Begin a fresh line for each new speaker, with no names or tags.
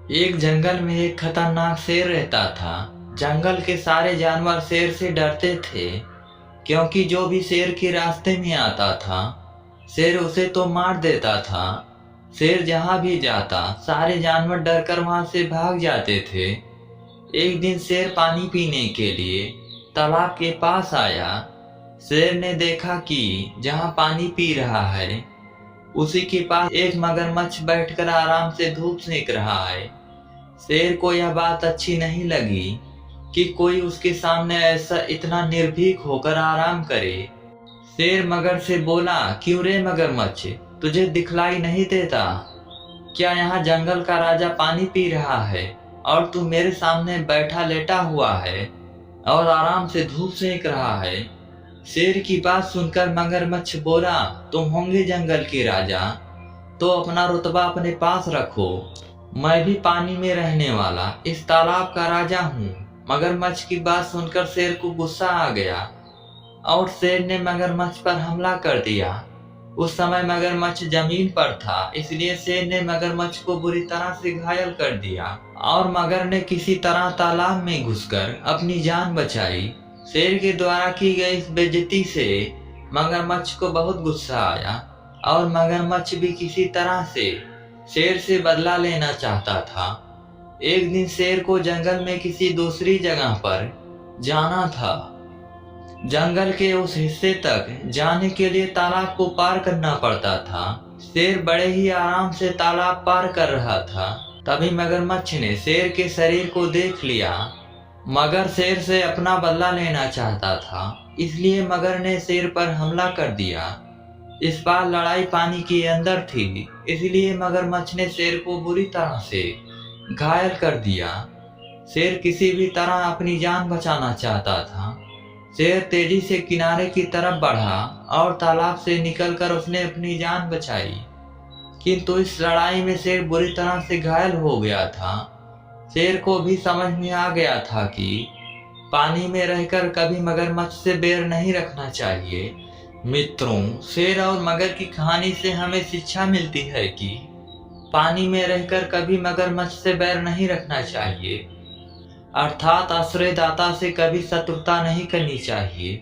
एक जंगल में एक खतरनाक शेर रहता था। जंगल के सारे जानवर शेर से डरते थे, क्योंकि जो भी शेर के रास्ते में आता था शेर उसे तो मार देता था। शेर जहाँ भी जाता सारे जानवर डरकर वहां से भाग जाते थे। एक दिन शेर पानी पीने के लिए तालाब के पास आया। शेर ने देखा कि जहाँ पानी पी रहा है उसी के पास एक मगरमच्छ बैठकर आराम से धूप सेक रहा है। शेर को यह बात अच्छी नहीं लगी कि कोई उसके सामने ऐसा इतना निर्भीक होकर आराम करे। शेर मगर से बोला, क्यों रे मगरमच्छ, तुझे दिखलाई नहीं देता क्या? यहाँ जंगल का राजा पानी पी रहा है और तू मेरे सामने बैठा लेटा हुआ है और आराम से धूप सेक रहा है। शेर की बात सुनकर मगरमच्छ बोला, तुम होंगे जंगल के राजा तो अपना रुतबा अपने पास रखो। मैं भी पानी में रहने वाला इस तालाब का राजा हूँ। मगरमच्छ की बात सुनकर शेर को गुस्सा आ गया और शेर ने मगरमच्छ पर हमला कर दिया। उस समय मगरमच्छ जमीन पर था, इसलिए शेर ने मगरमच्छ को बुरी तरह से घायल कर दिया और मगर ने किसी तरह तालाब में घुसकर अपनी जान बचाई। शेर के द्वारा की गई इस बेइज्जती से मगरमच्छ को बहुत गुस्सा आया और मगरमच्छ भी किसी तरह से शेर से बदला लेना चाहता था। एक दिन शेर को जंगल में किसी दूसरी जगह पर जाना था। जंगल के उस हिस्से तक जाने के लिए तालाब को पार करना पड़ता था। शेर बड़े ही आराम से तालाब पार कर रहा था। तभी मगरमच्छ ने शेर के शरीर को देख लिया। मगर शेर से अपना बदला लेना चाहता था, इसलिए मगर ने शेर पर हमला कर दिया। इस बार लड़ाई पानी के अंदर थी, इसलिए मगरमच्छ ने शेर को बुरी तरह से घायल कर दिया। शेर किसी भी तरह अपनी जान बचाना चाहता था। शेर तेजी से किनारे की तरफ बढ़ा और तालाब से निकलकर उसने अपनी जान बचाई, किंतु इस लड़ाई में शेर बुरी तरह से घायल हो गया था। शेर को भी समझ में आ गया था कि पानी में रहकर कभी मगरमच्छ से बैर नहीं रखना चाहिए। मित्रों, शेर और मगर की कहानी से हमें शिक्षा मिलती है कि पानी में रहकर कभी मगरमच्छ से बैर नहीं रखना चाहिए, अर्थात आश्रयदाता से कभी शत्रुता नहीं करनी चाहिए।